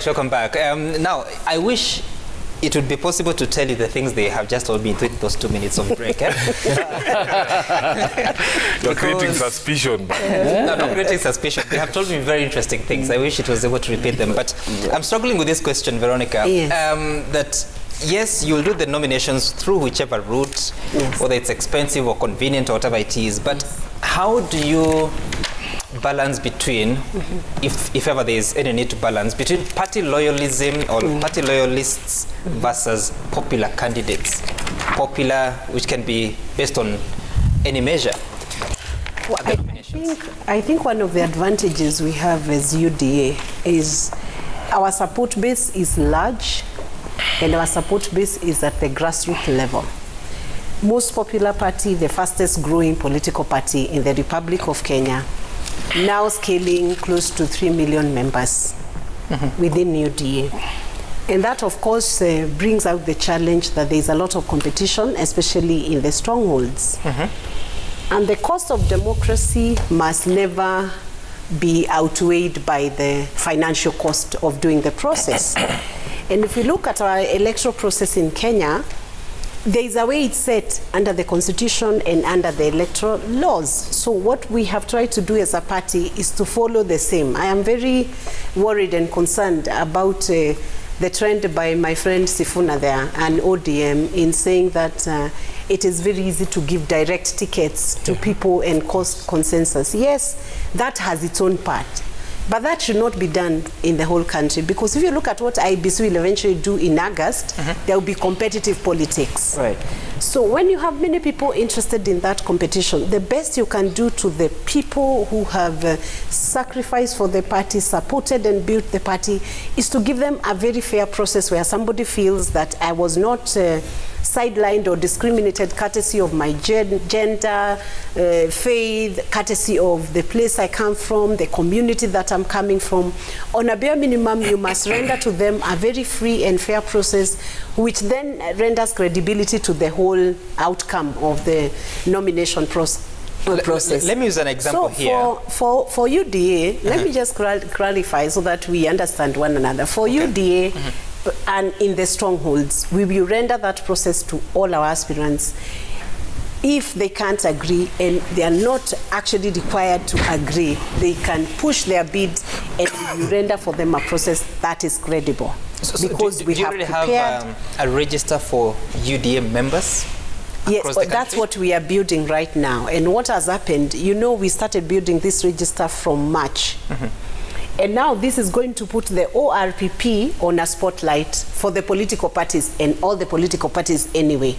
right, welcome back. Now, I wish it would be possible to tell you the things they have just told me in those 2 minutes of break. You're creating suspicion. No, not creating suspicion. They have told me very interesting things. I wish it was able to repeat them. But I'm struggling with this question, Veronica. Yes. That, yes, you'll do the nominations through whichever route, whether it's expensive or convenient or whatever it is. But how do you balance between, if ever there is any need to balance, between party loyalism or party loyalists versus popular candidates? Popular, which can be based on any measure. Well, I think one of the advantages we have as UDA is our support base is large, and our support base is at the grassroots level. Most popular party, the fastest growing political party in the Republic of Kenya, now scaling close to 3 million members within UDA. And that, of course, brings out the challenge that there's a lot of competition, especially in the strongholds. And the cost of democracy must never be outweighed by the financial cost of doing the process. And if we look at our electoral process in Kenya, there is a way it's set under the Constitution and under the electoral laws. So what we have tried to do as a party is to follow the same. I am very worried and concerned about the trend by my friend Sifuna there and ODM in saying that it is very easy to give direct tickets to people and cause consensus. Yes, that has its own part. But that should not be done in the whole country, because if you look at what IEBC will eventually do in August, there will be competitive politics. Right. So when you have many people interested in that competition, the best you can do to the people who have sacrificed for the party, supported and built the party, is to give them a very fair process where somebody feels that I was not sidelined or discriminated courtesy of my gender, faith, courtesy of the place I come from, the community that I'm coming from. On a bare minimum, you must render to them a very free and fair process, which then renders credibility to the whole outcome of the nomination process. Let me use an example here. For UDA, let me just clarify so that we understand one another. For UDA, and in the strongholds, we will render that process to all our aspirants. If they can't agree and they are not actually required to agree, they can push their bid and we will render for them a process that is credible. Because do you really have a register for UDA members? Yes, that's what we are building right now. And what has happened, you know, we started building this register from March. And now this is going to put the ORPP on a spotlight for the political parties and all the political parties anyway.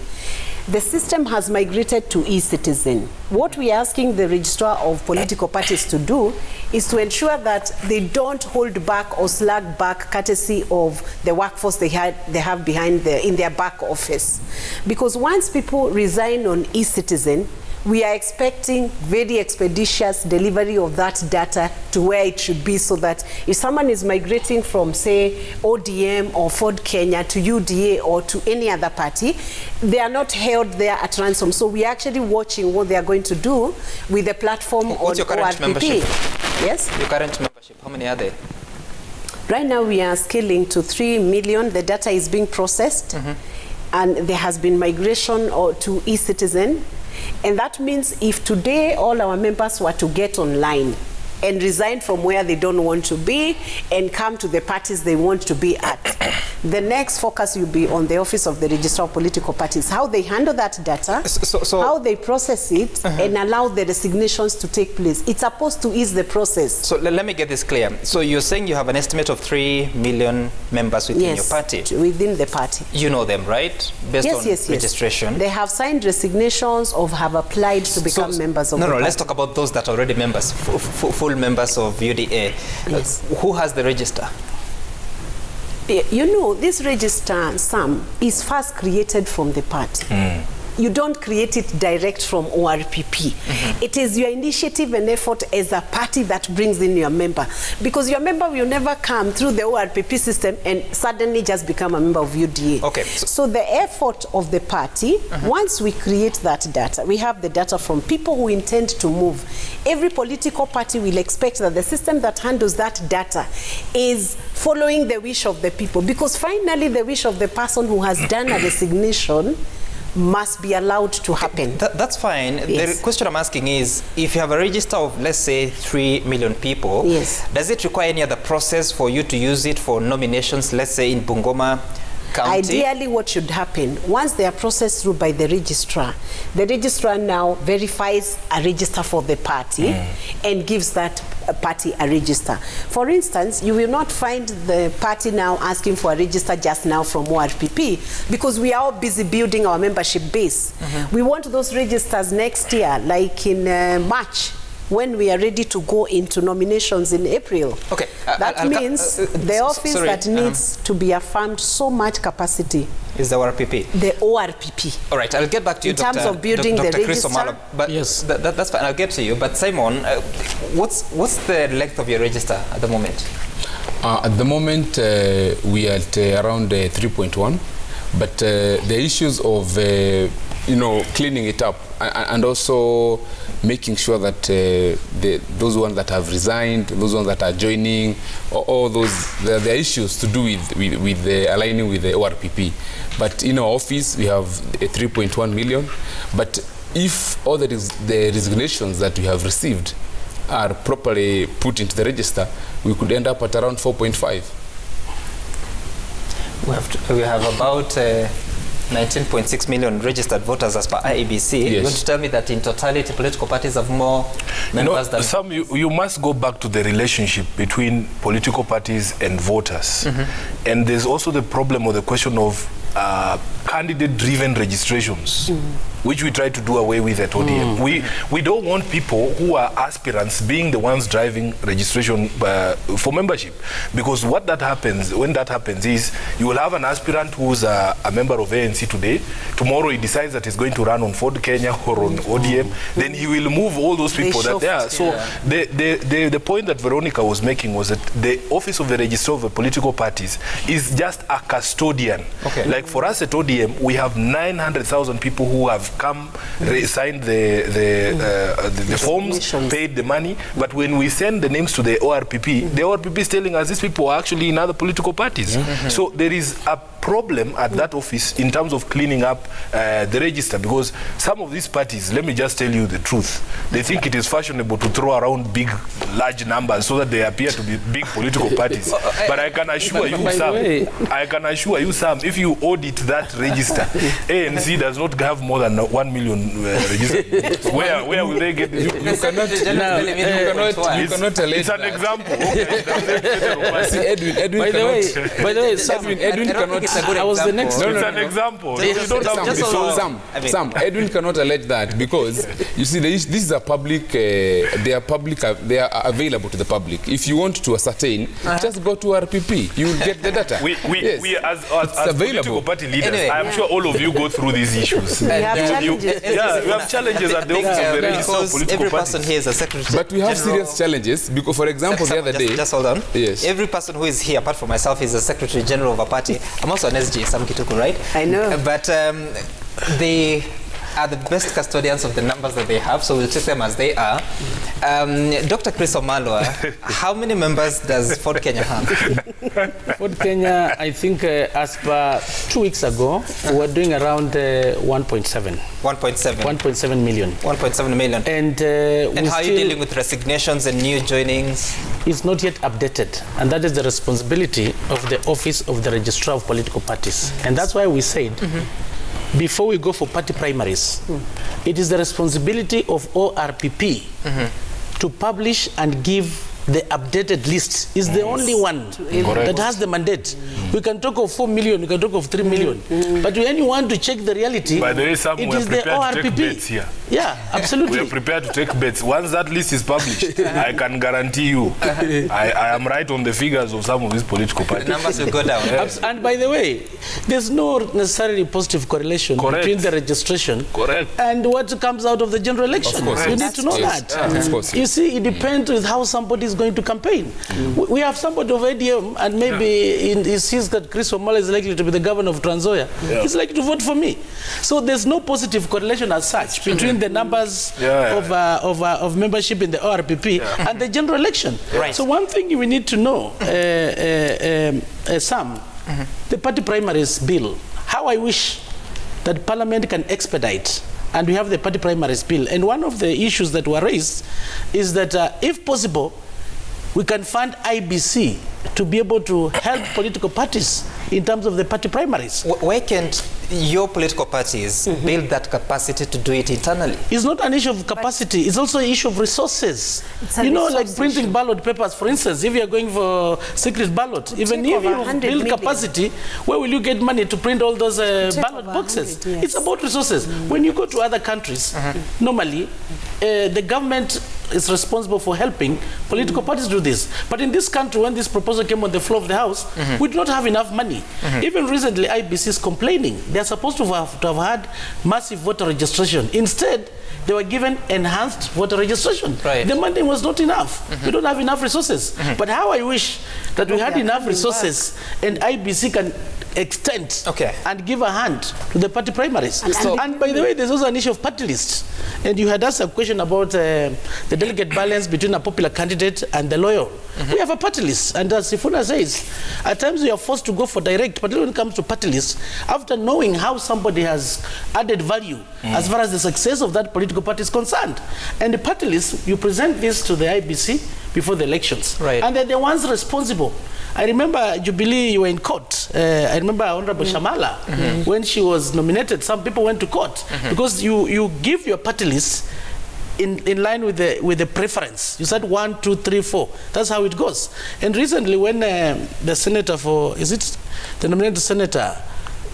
The system has migrated to e-citizen. What we are asking the registrar of political parties to do is to ensure that they don't hold back or slag back courtesy of the workforce they have behind in their back office. Because once people resign on e-citizen, we are expecting very expeditious delivery of that data to where it should be, so that if someone is migrating from, say, ODM or Ford Kenya to UDA or to any other party, they are not held there at ransom. So we are actually watching what they are going to do with the platform. What's your current membership? Yes? Your current membership, how many are there? Right now we are scaling to 3 million. The data is being processed, and there has been migration to e-citizen. And that means if today all our members were to get online and resign from where they don't want to be and come to the parties they want to be at, the next focus will be on the Office of the Registrar of Political Parties, how they handle that data, how they process it, and allow the resignations to take place. It's supposed to ease the process. So let me get this clear. So you're saying you have an estimate of 3 million members within your party? Within the party. You know them, right? Based on registration. They have signed resignations or have applied to become members of the party. Let's talk about those that are already members, full members of UDA. Yes. Who has the register? You know, this register, Sam, is first created from the party. You don't create it direct from ORPP. It is your initiative and effort as a party that brings in your member. Because your member will never come through the ORPP system and suddenly just become a member of UDA. Okay. So the effort of the party, once we create that data, we have the data from people who intend to move. Every political party will expect that the system that handles that data is following the wish of the people, because finally the wish of the person who has done a resignation must be allowed to happen. That's fine. Yes. The question I'm asking is, if you have a register of, let's say, 3 million people, yes, does it require any other process for you to use it for nominations, let's say in Bungoma County? Ideally, what should happen, once they are processed through by the registrar now verifies a register for the party and gives that party a register. For instance, you will not find the party now asking for a register just now from ORPP, because we are all busy building our membership base. We want those registers next year, like in March, when we are ready to go into nominations in April. Okay. That means the office that needs to be affirmed so much capacity is the ORPP. The ORPP. All right, I'll get back to you, in terms of building the register. But yes, that's fine. I'll get to you. But Simon, what's the length of your register at the moment? At the moment, we are at around 3.1. But the issues of cleaning it up and also making sure that those ones that have resigned, those ones that are joining, all those, there are issues to do with aligning with the ORPP. But in our office, we have 3.1 million. But if all the resignations that we have received are properly put into the register, we could end up at around 4.5. We have about 19.6 million registered voters as per IEBC. Yes. You want to tell me that in totality political parties have more members than... You must go back to the relationship between political parties and voters. And there's also the problem or the question of candidate-driven registrations, which we try to do away with at ODM. We don't want people who are aspirants being the ones driving registration for membership, because when that happens is you will have an aspirant who's a member of ANC today. Tomorrow he decides that he's going to run on Ford Kenya or on ODM. Then he will move all those people that there. So the point that Veronica was making was that the office of the registrar of the political parties is just a custodian. Okay. Like for us at ODM, we have 900,000 people who have come, signed the forms, paid the money. But when we send the names to the ORPP is telling us these people are actually in other political parties. So there is a problem at that office in terms of cleaning up the register, because some of these parties, let me just tell you the truth, they think it is fashionable to throw around large numbers so that they appear to be big political parties. But I can assure you, Sam, if you audit that register, ANC does not have more than 1 million registers. Where will they get this? You cannot It's an example. By the way, Edwin cannot. I was the next. It's an example. Sam, Edwin cannot allege that, because you see, this is a public. They are available to the public. If you want to ascertain, just go to RPP. You will get the data. We as political party leaders, anyway, I am sure all of you go through these issues. We have challenges at the office of the register of political every parties. person here is a secretary. But we have serious challenges, because, for example, the other day. Just hold on. Yes. Every person who is here, apart from myself, is a secretary general of a party. I'm also an SG, Sam Kituku, right? I know. But they are the best custodians of the numbers that they have, so we'll take them as they are. Dr. Chris Omalwa, how many members does Ford Kenya have? Ford Kenya, I think as per 2 weeks ago, we were doing around 1.7. 1.7 million. 1.7 million. And how are you dealing with resignations and new joinings? It's not yet updated, and that is the responsibility of the Office of the Registrar of Political Parties. And that's why we said, before we go for party primaries, it is the responsibility of ORPP to publish and give the updated list. Is the only one that has the mandate. We can talk of 4 million, we can talk of 3 million. But when you want to check the reality, by the way, Sam, it is the ORPP. To take bets here. Yeah, absolutely. We are prepared to take bets. Once that list is published, I can guarantee you, I am right on the figures of some of these political parties. The numbers will go down. And by the way, there's no necessarily positive correlation between the registration and what comes out of the general election. Of course. You need to know that. Of course. You see, it depends with how somebody is going to campaign. We have somebody of ADM, and maybe he sees that Chris Omala is likely to be the governor of Trans Nzoia. He's likely to vote for me. So there's no positive correlation as such between the numbers of membership in the ORPP and the general election. Right. So one thing we need to know, Sam, the party primaries bill, how I wish that Parliament can expedite, and we have the party primaries bill. And one of the issues that were raised is that if possible, we can fund IEBC to be able to help political parties in terms of the party primaries. Why can't your political parties build that capacity to do it internally? It's not an issue of capacity, it's also an issue of resources. You know, like printing ballot papers, for instance, if you're going for secret ballot, even if you build capacity, where will you get money to print all those ballot boxes? It's about resources. When you go to other countries, normally, the government is responsible for helping political parties do this. But in this country, when this proposal came on the floor of the House, we do not have enough money. Even recently, IEBC is complaining. They are supposed to have had massive voter registration. Instead, they were given enhanced voter registration. Right. The money was not enough. We don't have enough resources. But how I wish that we had enough resources and IEBC can extend and give a hand to the party primaries. And by the way, there's also an issue of party lists. And you had asked a question about the delegate balance between a popular candidate and the loyal. We have a party list, and as Sifuna says, at times we are forced to go for direct, but when it comes to party list, after knowing how somebody has added value as far as the success of that political party is concerned. And the party list, you present this to the IEBC before the elections. Right. And they're the ones responsible. I remember, Jubilee, you were in court. I remember Honorable Shamala, when she was nominated, some people went to court because you give your party list in line with the preference. You said 1, 2, 3, 4. That's how it goes. And recently, when the senator for, is it the nominated senator,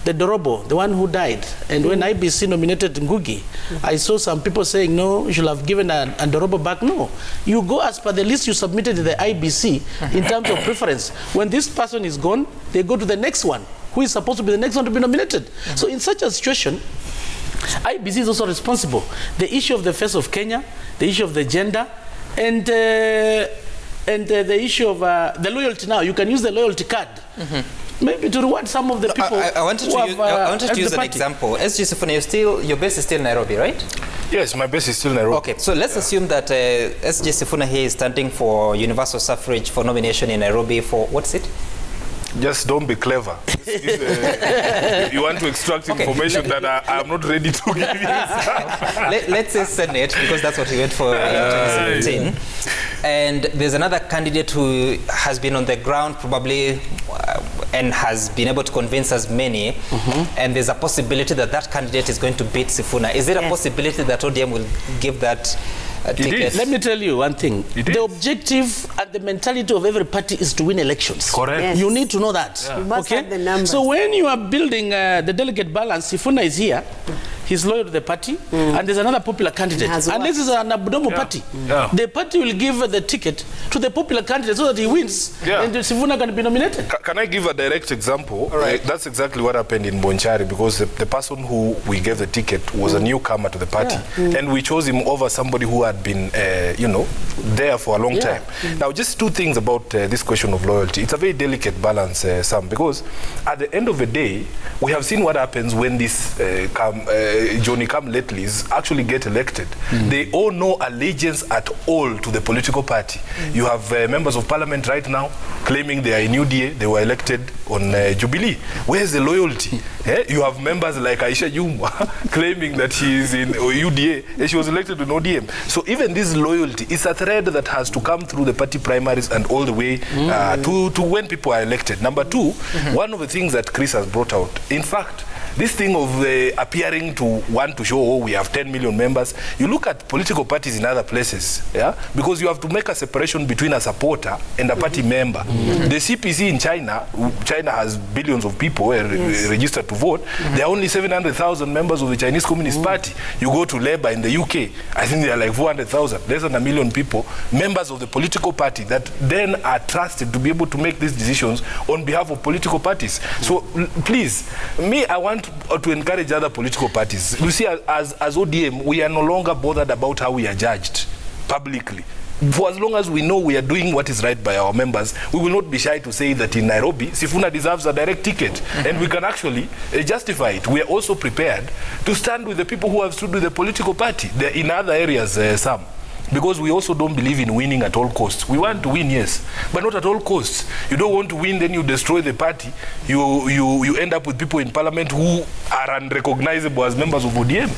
the Dorobo, the one who died, and when IEBC nominated Ngugi, I saw some people saying, no, you should have given a Dorobo back. No, you go as per the list you submitted to the IEBC in terms of preference. When this person is gone, they go to the next one, who is supposed to be the next one to be nominated. So in such a situation, IEBC is also responsible. The issue of the face of Kenya, the issue of the gender, and the issue of the loyalty now. You can use the loyalty card. Maybe to reward some of the people. I wanted to use an example. SG Sifuna, your base is still Nairobi, right? Yes, my base is still Nairobi. Okay, so let's assume that SG Sifuna here is standing for universal suffrage for nomination in Nairobi for, what's it? Just don't be clever. You want to extract information that I'm not ready to give you. Let's say Senate, because that's what he went for in 2017. And there's another candidate who has been on the ground probably and has been able to convince as many. And there's a possibility that that candidate is going to beat Sifuna. Is there a possibility that ODM will give that ticket? Let me tell you one thing. The objective and the mentality of every party is to win elections. Correct. Yes. You need to know that. You must have the numbers. So when you are building the delegate balance, Sifuna is here. He's loyal to the party, and there's another popular candidate. And this is an abnormal party. The party will give the ticket to the popular candidate so that he wins, and Sifuna can be nominated. Can I give a direct example? Right. That's exactly what happened in Bonchari, because the person who we gave the ticket was a newcomer to the party, and we chose him over somebody who had been, there for a long time. Now, just two things about this question of loyalty. It's a very delicate balance, Sam, because at the end of the day, we have seen what happens when this Johnny Come-Latelys actually get elected. They owe no allegiance at all to the political party. You have members of parliament right now claiming they are in UDA, they were elected on Jubilee. Where's the loyalty? You have members like Aisha Jumwa claiming that she is in UDA and she was elected in ODM. So even this loyalty is a thread that has to come through the party primaries and all the way to when people are elected. Number two, one of the things that Chris has brought out, in fact, this thing of appearing to want to show, oh, we have 10 million members. You look at political parties in other places, because you have to make a separation between a supporter and a party member. The CPC in China has billions of people registered to vote. There are only 700,000 members of the Chinese Communist Party. You go to Labour in the UK, I think there are like 400,000, less than a million people, members of the political party that then are trusted to be able to make these decisions on behalf of political parties. So please, I want to encourage other political parties. You see, as ODM, we are no longer bothered about how we are judged publicly. for as long as we know we are doing what is right by our members, we will not be shy to say that in Nairobi, Sifuna deserves a direct ticket. And we can actually justify it. We are also prepared to stand with the people who have stood with the political party. In other areas, some. Because we also don't believe in winning at all costs. We want to win, yes, but not at all costs. You don't want to win, then you destroy the party. You end up with people in parliament who are unrecognizable as members of ODM.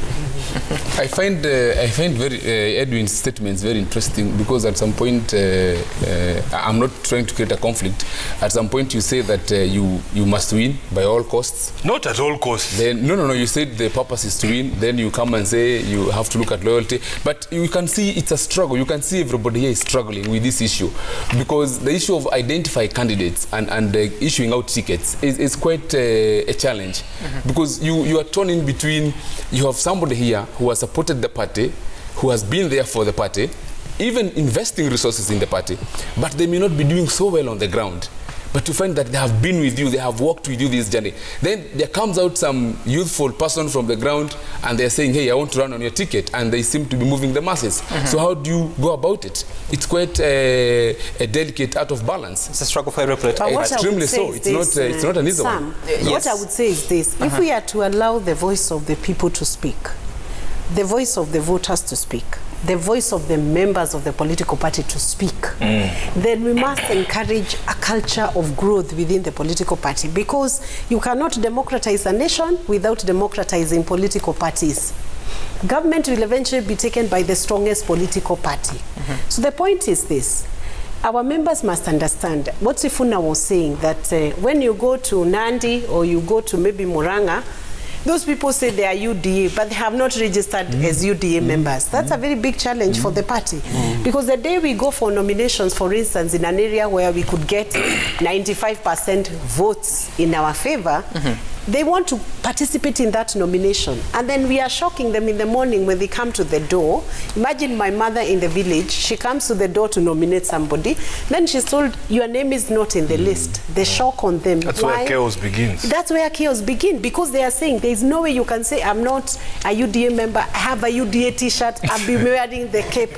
I find Edwin's statements very interesting, because at some point, I'm not trying to create a conflict. At some point you say that you must win by all costs. Not at all costs. Then, no, you said the purpose is to win. Then you come and say you have to look at loyalty. But you can see it's a struggle. You can see everybody here is struggling with this issue, because the issue of identifying candidates and issuing out tickets is quite a challenge. Because you are torn in between. You have somebody here who has supported the party, who has been there for the party, even investing resources in the party, but they may not be doing so well on the ground. But you find that they have been with you, they have walked with you this journey. Then there comes out some youthful person from the ground and they're saying, hey, I want to run on your ticket, and they seem to be moving the masses. So how do you go about it? It's quite a delicate out of balance. It's a struggle for every political party. Extremely so. It's not an easy one. What I would say is this. If we are to allow the voice of the people to speak, the voice of the voters to speak, the voice of the members of the political party to speak, then we must encourage a culture of growth within the political party, because you cannot democratize a nation without democratizing political parties. Government will eventually be taken by the strongest political party. So the point is this. Our members must understand what Sifuna was saying, that when you go to Nandi or you go to maybe Muranga, those people say they are UDA, but they have not registered as UDA members. That's a very big challenge for the party. Because the day we go for nominations, for instance, in an area where we could get 95% votes in our favor, they want to participate in that nomination. And then we are shocking them in the morning when they come to the door. Imagine my mother in the village, she comes to the door to nominate somebody, then she's told, your name is not in the list. The shock on them. That's where chaos begins. That's where chaos begins, because they are saying there's no way you can say, I'm not a UDA member, I have a UDA t-shirt, I'll be wearing the cape.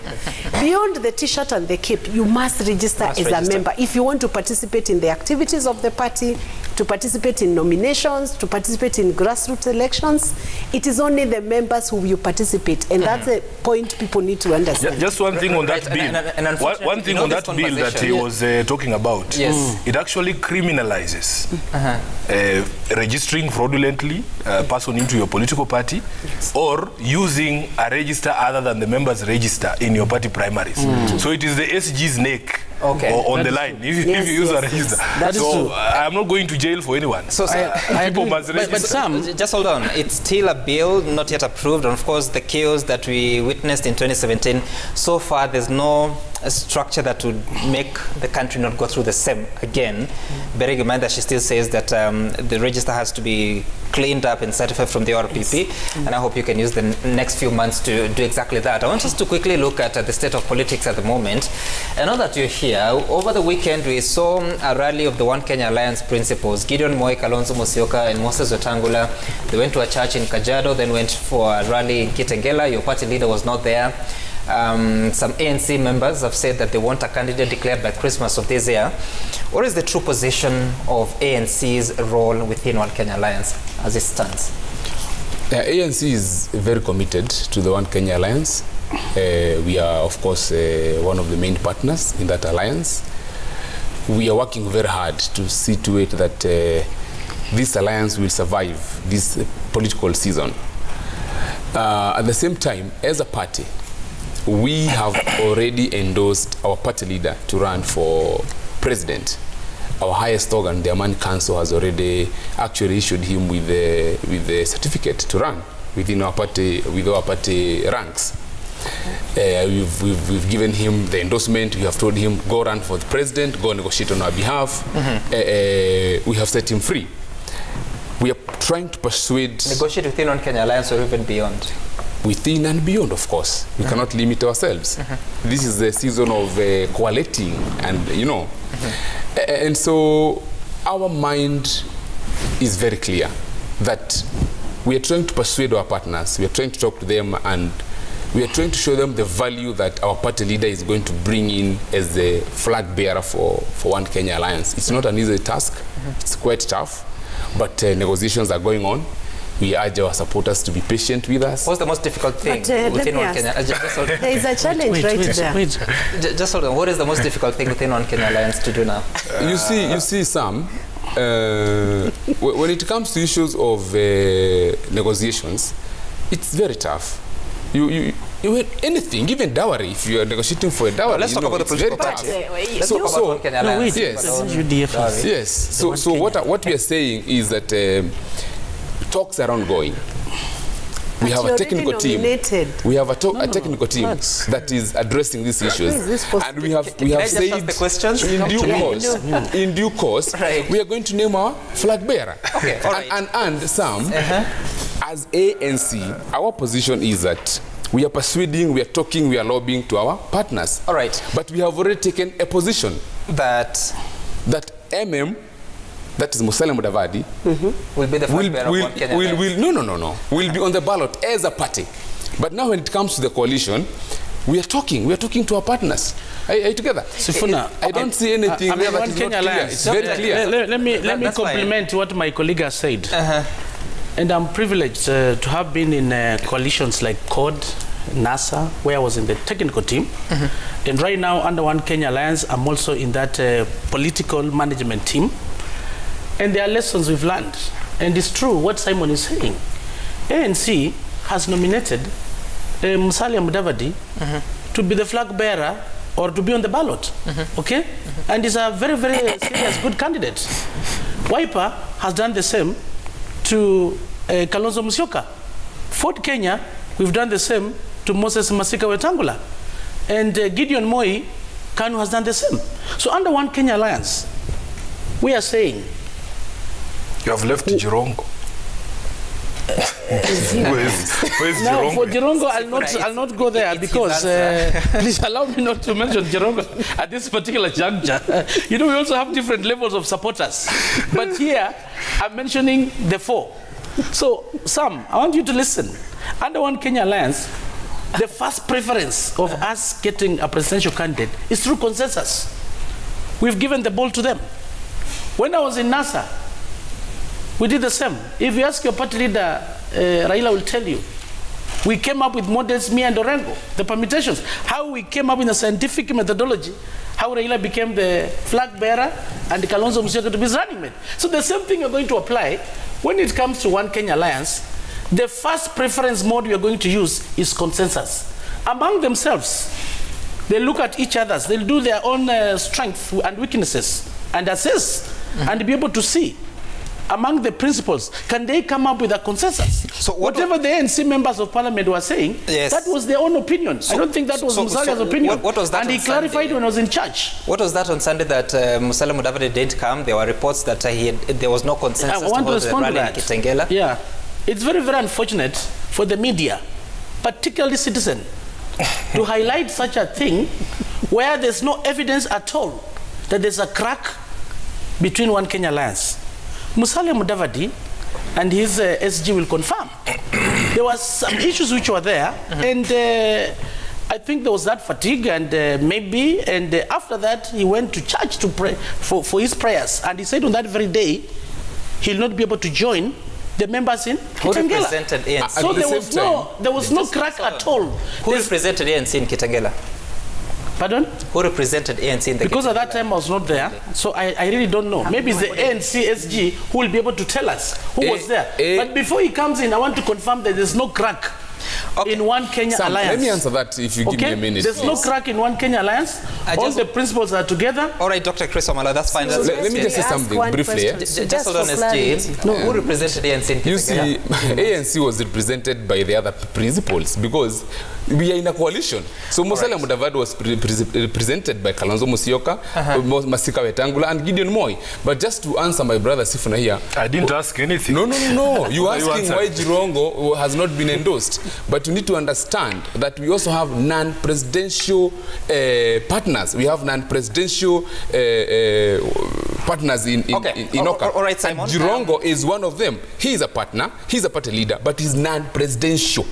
Beyond the t-shirt and the cape, you must register as a member if you want to participate in the activities of the party, to participate in nominations, to participate in grassroots elections. It is only the members who will participate, and that's a point people need to understand. Just one thing on that bill. One thing on that bill that he was talking about. Yes. It actually criminalizes registering fraudulently a person into your political party, or using a register other than the members' register in your party primaries. So it is the SG's neck on the line if you use a register. That is true. I'm not going to jail for anyone. So people must register. But Sam, just hold on. It's still a bill, not yet approved. And of course, the chaos that we witnessed in 2017, so far there's no structure that would make the country not go through the same again. Bearing in mind that she still says that the register has to be cleaned up and certified from the RPP, and I hope you can use the next few months to do exactly that. I want us to quickly look at the state of politics at the moment. And now that you're here, over the weekend we saw a rally of the One Kenya Alliance principles. Gideon Moi, Kalonzo Musyoka and Moses Wetangula, they went to a church in Kajiado, then went for a rally in Kitengela. Your party leader was not there. Some ANC members have said that they want a candidate declared by Christmas of this year. What is the true position of ANC's role within One Kenya Alliance as it stands? ANC is very committed to the One Kenya Alliance. We are, of course, one of the main partners in that alliance. We are working very hard to see to it that this alliance will survive this political season. At the same time, as a party, we have already endorsed our party leader to run for president. Our highest organ, the Amani Council, has already actually issued him with the certificate to run within our party, with our party ranks. We've given him the endorsement. We have told him, go run for the president, go negotiate on our behalf. We have set him free. We are trying to persuade... Negotiate within One Kenya Alliance or even beyond? Within and beyond, of course. We cannot limit ourselves. This is the season of collating and, you know. And so our mind is very clear that we are trying to persuade our partners. We are trying to talk to them and we are trying to show them the value that our party leader is going to bring in as the flag bearer for One Kenya Alliance. It's not an easy task. It's quite tough, but negotiations are going on. We urge our supporters to be patient with us. What's the most difficult thing within One Kenya? There is a challenge there. Just hold on. What is the most difficult thing within One Kenya Alliance to do now? You see, Sam, when it comes to issues of negotiations, it's very tough. You anything, even dowry, if you are negotiating for a dowry, let's talk about the political party. Let's talk about One Kenya Alliance. Yes. So what we are saying is that talks are ongoing. We have a technical team. We have a technical team that is addressing these issues, and we have said the questions in due course we are going to name our flag bearer. Okay, all right. And Sam, as ANC, our position is that we are persuading, we are talking, we are lobbying to our partners. All right. But we have already taken a position that MM, that is Musalia Mudavadi, will be the flag bearer of One Kenya Alliance. No. We'll be on the ballot as a party. But now when it comes to the coalition, we are talking to our partners. Are you together? Sifuna, I don't see anything there that is not clear. It's very clear. Let me compliment what my colleague has said. And I'm privileged to have been in coalitions like CORD, NASA, where I was in the technical team. And right now, under One Kenya Alliance, I'm also in that political management team. And there are lessons we've learned. And it's true what Simon is saying. ANC has nominated Musalia Mudavadi to be the flag bearer or to be on the ballot. Okay? And he's a very, very serious, good candidate. Wiper has done the same to Kalonzo Musyoka. Fort Kenya, we've done the same to Moses Masika Wetangula. And Gideon Moi, Kanu has done the same. So under One Kenya Alliance, we are saying, you have left Jirongo. Where's now, Jirongo? for Jirongo, I'll not go there because please allow me not to mention Jirongo at this particular juncture. You know, we also have different levels of supporters. But here, I'm mentioning the four. So, Sam, I want you to listen. Under One Kenya Alliance, the first preference of us getting a presidential candidate is through consensus. We've given the ball to them. When I was in NASA, we did the same. If you ask your party leader, Raila will tell you. We came up with models, me and Orengo, the permutations. How we came up in a scientific methodology, how Raila became the flag bearer and Kalonzo Musyoka to be his running mate. So the same thing we're going to apply when it comes to One Kenya Alliance. The first preference mode we are going to use is consensus. Among themselves, they look at each other, they'll do their own strengths and weaknesses and assess and be able to see among the principles, can they come up with a consensus? So whatever the ANC members of parliament were saying, that was their own opinion. I don't think that was Musalia's opinion. What was that? And he clarified when I was in charge. What was that on Sunday that Musalia Mudavadi didn't come? There were reports that there was no consensus I want to respond to that. Kitengela. Yeah. It's very, very unfortunate for the media, particularly Citizen, to highlight such a thing where there's no evidence at all that there's a crack between One Kenya Alliance. Musalia Mudavadi and his SG will confirm. There was some issues which were there, and I think there was that fatigue, and after that he went to church to pray for his prayers, and he said on that very day he'll not be able to join the members in Kitengela. So there was no crack at all. Who represented ANC in Kitengela? Pardon? Who represented ANC in the Because at that time I was not there, so I really don't know. Maybe it's the ANC SG who will be able to tell us who was there. But before he comes in, I want to confirm that there's no crack in One Kenya Alliance. Let me answer that if you give me a minute. There's no crack in One Kenya Alliance. All the principles are together. All right, Dr. Chris Omala, that's fine. Let me just say something briefly. Just hold on, SG. No, who represented ANC in Kitengela? You see, ANC was represented by the other principles because we are in a coalition. So Musalia Mudavadi was represented by Kalonzo Musyoka, Masika Wetangula, and Gideon Moi. But just to answer my brother Sifuna here, I didn't ask anything. No. You asking why Jirongo has not been endorsed. But you need to understand that we also have non-presidential partners. We have non-presidential partners in Oka. All right, Simon. And Jirongo is one of them. He is a partner, he's a party leader, but he's non-presidential.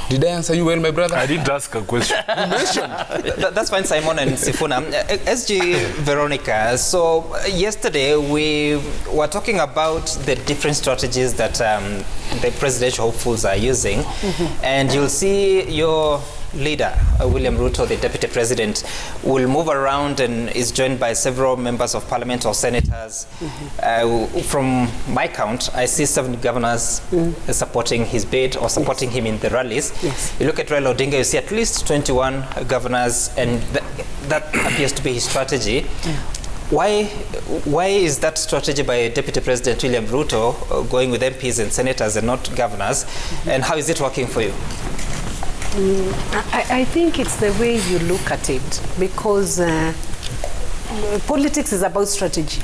Did I answer you well, my brother? I didn't ask a question. You mentioned. That's fine, Simon and Sifuna. SG Veronica, so yesterday we were talking about the different strategies that the presidential hopefuls are using, and you'll see your leader, William Ruto, the deputy president, will move around and is joined by several members of parliament or senators. From my count, I see 7 governors supporting his bid or supporting him in the rallies. You look at Raila Odinga, you see at least 21 governors, and that appears to be his strategy. Why is that strategy by Deputy President William Ruto going with MPs and senators and not governors? And how is it working for you? I think it's the way you look at it, because politics is about strategy.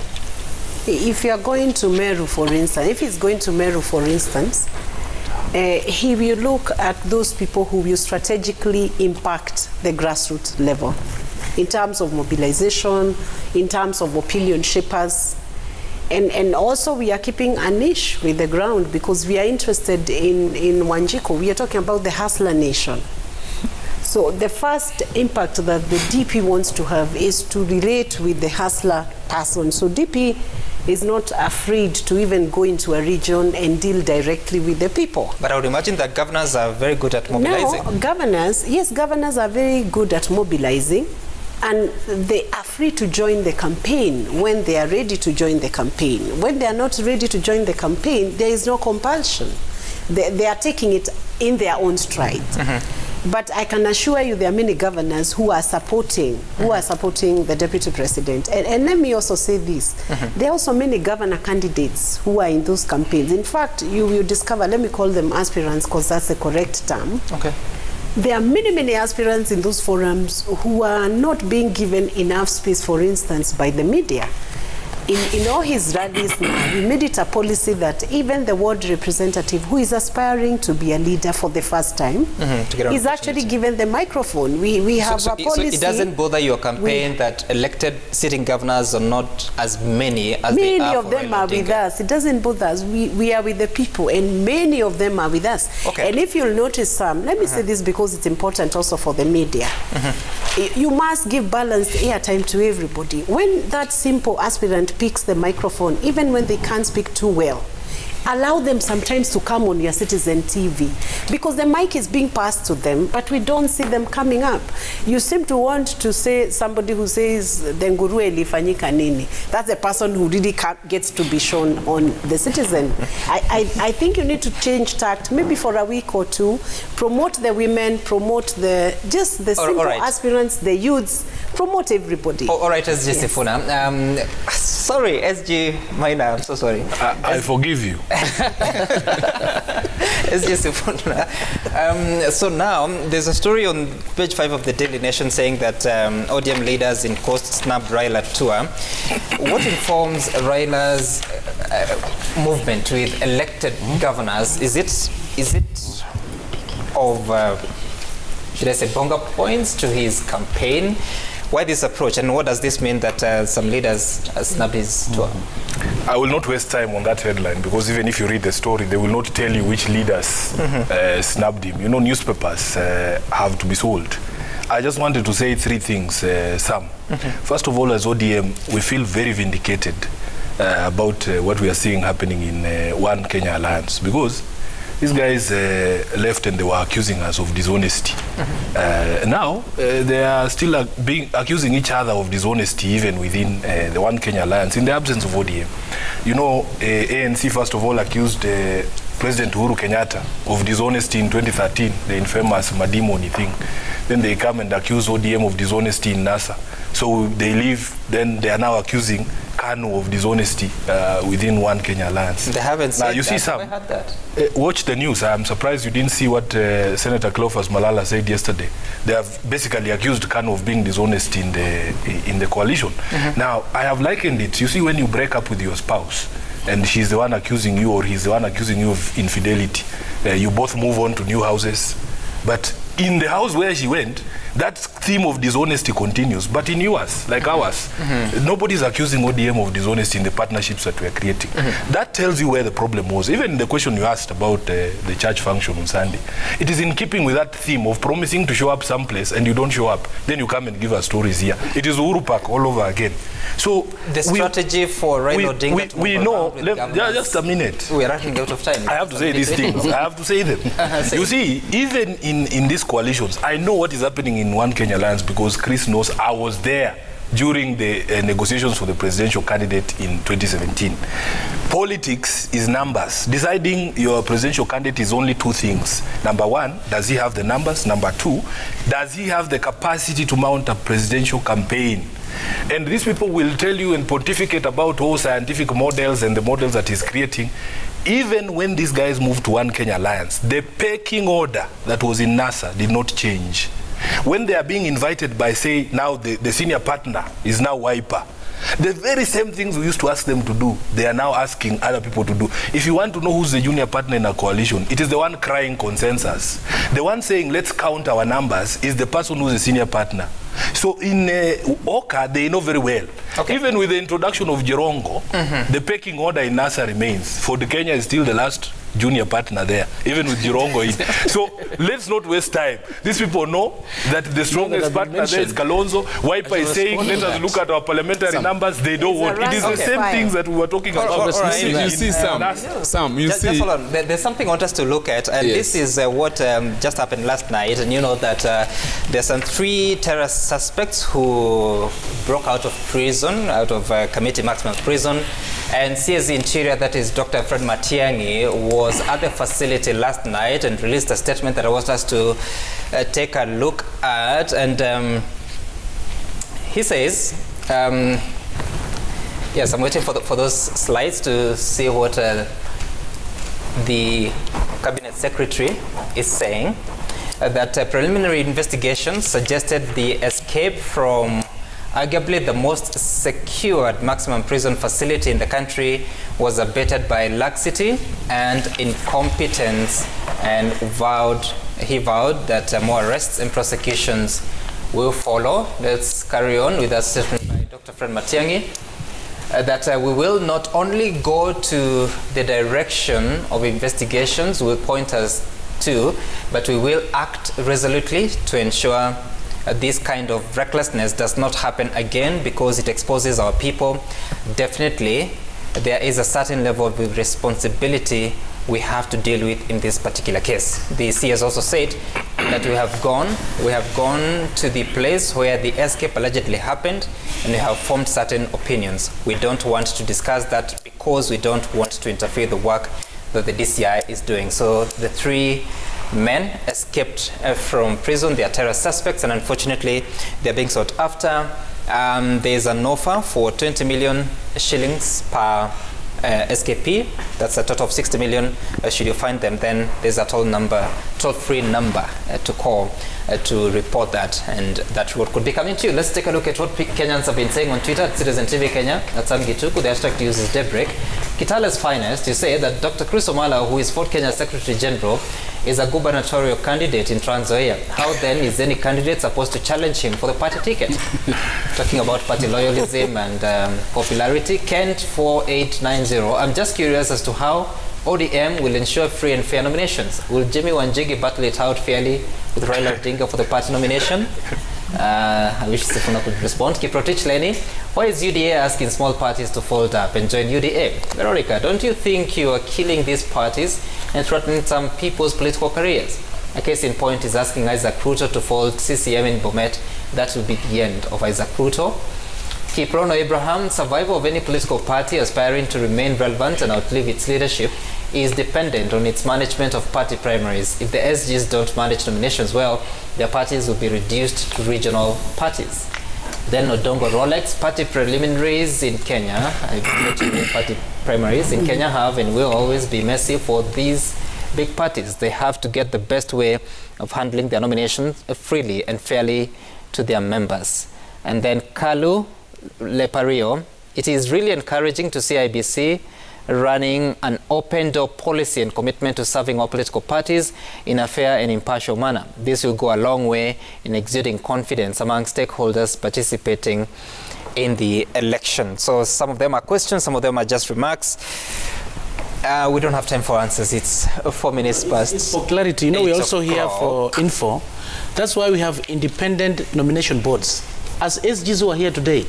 If you are going to Meru, for instance, if he's going to Meru, for instance, he will look at those people who will strategically impact the grassroots level in terms of mobilization, in terms of opinion shapers. And also we are keeping a niche with the ground, because we are interested in Wanjiko. We are talking about the hustler nation. So the first impact that the DP wants to have is to relate with the hustler person. So DP is not afraid to even go into a region and deal directly with the people. But I would imagine that governors are very good at mobilizing. No, governors are very good at mobilizing. And they are free to join the campaign when they are ready to join the campaign. When they are not ready to join the campaign, there is no compulsion. They are taking it in their own stride. But I can assure you there are many governors who are supporting the deputy president. And let me also say this. There are also many governor candidates who are in those campaigns. In fact, you will discover, let me call them aspirants because that's the correct term. Okay. There are many aspirants in those forums who are not being given enough space, for instance, by the media. In all his rallies now, we made it a policy that even the ward representative who is aspiring to be a leader for the first time is actually given the microphone. We have a policy. So it doesn't bother your campaign that elected sitting governors are not as many as they are. Many of them are with us. It doesn't bother us. We are with the people, and many of them are with us. Okay. And if you'll notice, let me say this because it's important also for the media. You must give balanced airtime to everybody. When that simple aspirant picks the microphone, even when they can't speak too well, allow them sometimes to come on your Citizen TV, because the mic is being passed to them, but we don't see them coming up. You seem to want to say somebody who says Denguru elifanyika nini. That's the person who really gets to be shown on the Citizen. I think you need to change tact, maybe for a week or two, promote the women, promote the simple aspirants, the youths, promote everybody. All right, SG Sifuna. Sorry, SG Maina, I'm so sorry. I forgive you. SG Sifuna. So now, there's a story on page 5 of the Daily Nation saying that ODM leaders in Coast snapped Raila tour. What informs Raila's movement with elected governors? Is it of, should I say, bonga points to his campaign? Why this approach, and what does this mean that some leaders snapped his tour? I will not waste time on that headline, because even if you read the story, they will not tell you which leaders snapped him. You know, newspapers have to be sold. I just wanted to say 3 things, Sam. First of all, as ODM, we feel very vindicated about what we are seeing happening in One Kenya Alliance, because these guys left and they were accusing us of dishonesty. Now, they are still accusing each other of dishonesty even within the One Kenya Alliance in the absence of ODM. You know, ANC first of all accused President Uhuru Kenyatta of dishonesty in 2013, the infamous Madimoni thing. Then they come and accuse ODM of dishonesty in NASA. So they leave, then they are now accusing Kanu of dishonesty within One Kenya Alliance. They haven't said now, you that. see some, have I heard that? watch the news. I'm surprised you didn't see what Senator Cleophas Malala said yesterday. They have basically accused Kanu of being dishonest in the coalition. Now, I have likened it. You see, when you break up with your spouse, and she's the one accusing you, or he's the one accusing you of infidelity, you both move on to new houses. But in the house where she went, that theme of dishonesty continues. But in yours, like ours, nobody's accusing ODM of dishonesty in the partnerships that we're creating. That tells you where the problem was. Even the question you asked about the church function on Sunday, it is in keeping with that theme of promising to show up someplace and you don't show up. Then you come and give us stories here. It is Uhuru Park all over again. So the strategy for Raila Odinga we know. Just a minute. We are running out of time. I have to say these things. I have to say them. You see, even in these coalitions, I know what is happening in One Kenya Alliance because Chris knows I was there during the negotiations for the presidential candidate in 2017. Politics is numbers. Deciding your presidential candidate is only two things. Number one, does he have the numbers? Number two, does he have the capacity to mount a presidential campaign? And these people will tell you and pontificate about all scientific models and the models that he's creating. Even when these guys moved to One Kenya Alliance, the pecking order that was in NASA did not change. When they are being invited by, say, now the senior partner is now Wiper, the very same things we used to ask them to do, they are now asking other people to do. If you want to know who's the junior partner in a coalition, it is the one crying consensus. The one saying, let's count our numbers, is the person who's the senior partner. So in Oka, they know very well. Okay. Even with the introduction of Jirongo, the pecking order in NASA remains. For the Kenya is still the last junior partner there, even with Jirongo in. So let's not waste time. These people know that the strongest partner there is Kalonzo. Wiper is saying, let us look at our parliamentary numbers. They don't want. It is the same things that we were talking about. You see, Sam, you see. Just hold on. There's something I want us to look at, and this is what just happened last night. And you know that there's some 3 terrorist suspects who broke out of prison, out of Committee Maximum Prison, and CS Interior, that is Dr. Fred Matiang'i, was at the facility last night and released a statement that I want us to take a look at. And he says, yes, I'm waiting for those slides to see what the Cabinet Secretary is saying. That preliminary investigations suggested the escape from arguably the most secured maximum prison facility in the country was abetted by laxity and incompetence, and he vowed that more arrests and prosecutions will follow. Let's carry on with that statement by Dr. Fred Matiang'i, that we will not only go to the direction of investigations will point us to, but we will act resolutely to ensure this kind of recklessness does not happen again, because it exposes our people. Definitely, there is a certain level of responsibility we have to deal with in this particular case. The CS also said that we have gone to the place where the escape allegedly happened, and we have formed certain opinions. We don't want to discuss that because we don't want to interfere with the work that the DCI is doing. So the 3 men escaped from prison. They are terror suspects, and unfortunately they're being sought after. There is an offer for 20 million shillings per SKP. That's a total of 60 million. Should you find them, then there's a toll-free number to call to report that, and that what could be coming to you. Let's take a look at what Kenyans have been saying on Twitter at Citizen TV Kenya. That's Amgituku. The hashtag to use is Daybreak. Kitale's Finest, you say that Dr. Chris Omala, who is Fort Kenya Secretary General, is a gubernatorial candidate in Trans Nzoia. How then is any candidate supposed to challenge him for the party ticket? Talking about party loyalism and popularity. Kent 4890. I'm just curious as to how ODM will ensure free and fair nominations. Will Jimmy Wanjigi battle it out fairly with Raila Odinga for the party nomination? I wish Sifuna could respond. Kiprotich Lenny, why is UDA asking small parties to fold up and join UDA? Veronica, don't you think you are killing these parties and threatening some people's political careers? A case in point is asking Isaac Ruto to fold CCM in Bomet. That will be the end of Isaac Ruto. Kiprono Abraham, survival of any political party aspiring to remain relevant and outlive its leadership is dependent on its management of party primaries. If the SGs don't manage nominations well, their parties will be reduced to regional parties. Then Odongo Rolex, party preliminaries in Kenya, party primaries in Kenya have and will always be messy for these big parties. They have to get the best way of handling their nominations freely and fairly to their members. And then Kalu Lepario, it is really encouraging to see IEBC running an open door policy and commitment to serving all political parties in a fair and impartial manner. This will go a long way in exuding confidence among stakeholders participating in the election. So some of them are questions, some of them are just remarks. We don't have time for answers. It's 4 minutes past. It's for clarity. You know, we're also here for info. That's why we have independent nomination boards. As SGs who are here today,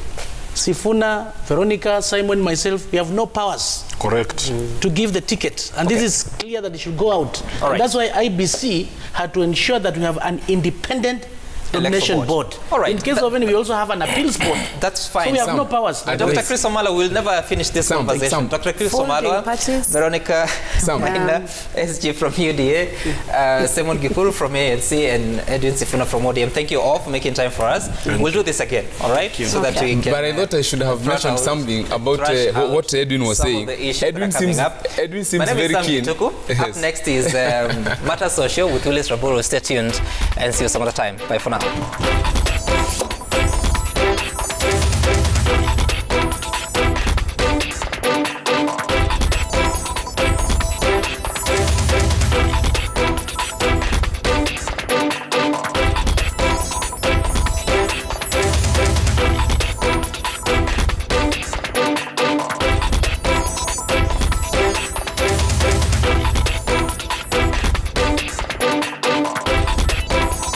Sifuna, Veronica, Simon, myself, we have no powers. Correct. To give the ticket. And this is clear that it should go out. All right. That's why IEBC had to ensure that we have an independent nomination board. All right. In case of any, we also have an appeals board. That's fine. So we have no powers. Dr. Chris Omala will never finish this conversation. Dr. Chris Omala, Veronica Maina, SG from UDA, Simon Gikuru from ANC, and Edwin Sifuna from ODM. Thank you all for making time for us. We'll do this again, all right? So that we can. But I thought I should have mentioned something about what Edwin was saying. Edwin seems very keen. Up next is Matter Social with Willis Raburu. Stay tuned and see you some other time. Bye for now.